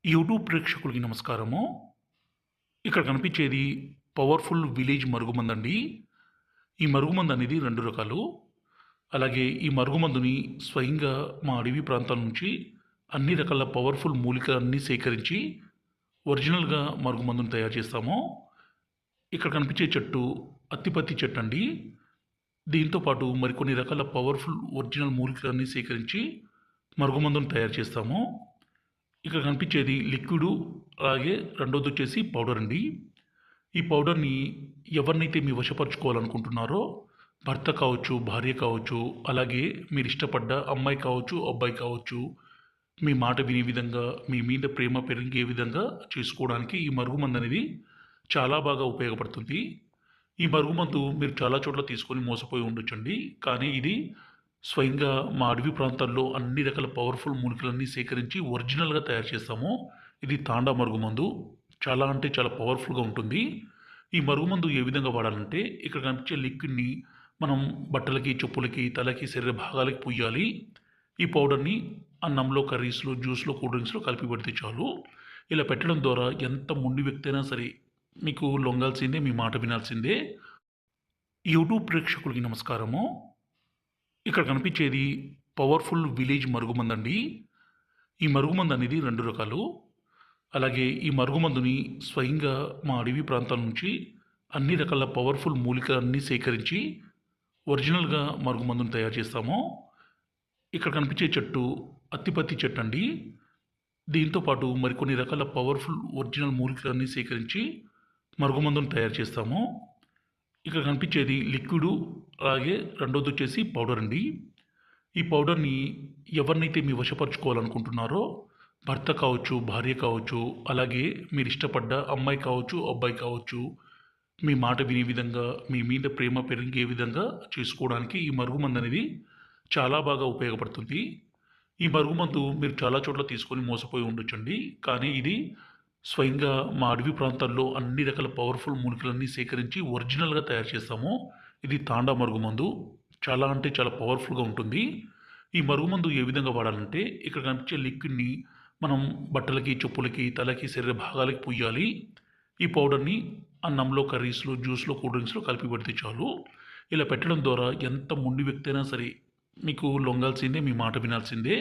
YouTube ప్రేక్షకులకి నమస్కారము. ఇక్కడ కనిపించేది పవర్‌ఫుల్ విలేజ్ మరుగుమందండి. ఈ మరుగుమందు అనేది 2 రకాలు. అలాగే ఈ మరుగుమందుని స్వయంగా మా అడవి ప్రాంతాల నుంచి అన్ని రకాల పవర్‌ఫుల్ మూలికలన్నీ సేకరించి ఒరిజినల్‌గా మరుగుమందుని తయారు చేస్తాము. ఇక్కడ కనిపించే చెట్టు అత్తిపత్తి చెట్టండి. దీంతో పాటు మరికొన్ని రకాల పవర్‌ఫుల్ ఒరిజినల్ మూలికలన్నీ సేకరించి మరుగుమందుని తయారు చేస్తాము. ఇక్కడ కనిపించేది లిక్విడు, అలాగే రెండోదొచ్చేసి పౌడర్ అండి. ఈ పౌడర్‌ని ఎవరినైతే మీ వశపరుచుకోవాలనుకుంటున్నారో భర్త కావచ్చు, భార్య కావచ్చు, అలాగే మీరిష్టపడ్డ అమ్మాయి కావచ్చు, అబ్బాయి కావచ్చు, మీ మాట వినే విధంగా, మీ మీద ప్రేమ పెరిగే విధంగా చేసుకోవడానికి ఈ మరుగుమందనేది చాలా బాగా ఉపయోగపడుతుంది. ఈ మరుగుమందు మీరు చాలా చోట్ల తీసుకొని మోసపోయి ఉండొచ్చండి. కానీ ఇది స్వయంగా మా అడవి ప్రాంతాల్లో అన్ని రకాల పవర్‌ఫుల్ మూలికలన్నీ సేకరించి ఒరిజినల్‌గా తయారు చేస్తాము. ఇది తాండా మరుగుమందు. చాలా అంటే చాలా పవర్‌ఫుల్‌గా ఉంటుంది. ఈ మరుగుమందు ఏ విధంగా వాడాలంటే, ఇక్కడ కనిపించే లిక్విడ్‌ని మనం బట్టలకి, చెప్పులకి, తలకి, శరీర భాగాలకి పుయ్యాలి. ఈ పౌడర్‌ని అన్నంలో, కర్రీస్‌లో, జ్యూస్‌లో, కూల్ డ్రింక్స్‌లో కలిపి పెడితే చాలు. ఇలా పెట్టడం ద్వారా ఎంత మొండి వ్యక్తి అయినా సరే మీకు లొంగాల్సిందే, మీ మాట వినాల్సిందే. యూట్యూబ్ ప్రేక్షకులకి నమస్కారము. ఇక్కడ కనిపించేది పవర్‌ఫుల్ విలేజ్ మరుగుమందండి. ఈ మరుగుమందు అనేది 2 రకాలు. అలాగే ఈ మరుగుమందుని స్వయంగా మా అడవి ప్రాంతాల నుంచి అన్ని రకాల పవర్‌ఫుల్ మూలికలన్నీ సేకరించి ఒరిజినల్‌గా మరుగుమందుని తయారు చేస్తాము. ఇక్కడ కనిపించే చెట్టు అత్తిపత్తి చెట్టండి. దీంతో పాటు మరికొన్ని రకాల పవర్‌ఫుల్ ఒరిజినల్ మూలికలన్నీ సేకరించి మరుగుమందుని తయారు చేస్తాము. ఇక్కడ కనిపించేది లిక్విడు, అలాగే రెండోదొచ్చేసి పౌడర్ అండి. ఈ పౌడర్‌ని ఎవరినైతే మీ వశపరుచుకోవాలనుకుంటున్నారో భర్త కావచ్చు, భార్య కావచ్చు, అలాగే మీరిష్టపడ్డ అమ్మాయి కావచ్చు, అబ్బాయి కావచ్చు, మీ మాట వినే విధంగా, మీ మీద ప్రేమ పెరిగే విధంగా చేసుకోవడానికి ఈ మరుగుమందనేది చాలా బాగా ఉపయోగపడుతుంది. ఈ మరుగుమందు మీరు చాలా చోట్ల తీసుకొని మోసపోయి ఉండొచ్చండి. కానీ ఇది స్వయంగా మా అడవి ప్రాంతాల్లో అన్ని రకాల పవర్‌ఫుల్ మూలికలన్నీ సేకరించి ఒరిజినల్‌గా తయారు చేస్తాము. ఇది తాండా మరుగుమందు. చాలా అంటే చాలా పవర్‌ఫుల్‌గా ఉంటుంది. ఈ మరుగుమందు ఏ విధంగా వాడాలంటే, ఇక్కడ కనిపించే లిక్విడ్‌ని మనం బట్టలకి, చెప్పులకి, తలకి, శరీర భాగాలకి పుయ్యాలి. ఈ పౌడర్‌ని అన్నంలో, కర్రీస్‌లో, జ్యూస్‌లో, కూల్ డ్రింక్స్‌లో కలిపి పెడితే చాలు. ఇలా పెట్టడం ద్వారా ఎంత మొండి వ్యక్తి అయినా సరే మీకు లొంగాల్సిందే, మీ మాట వినాల్సిందే.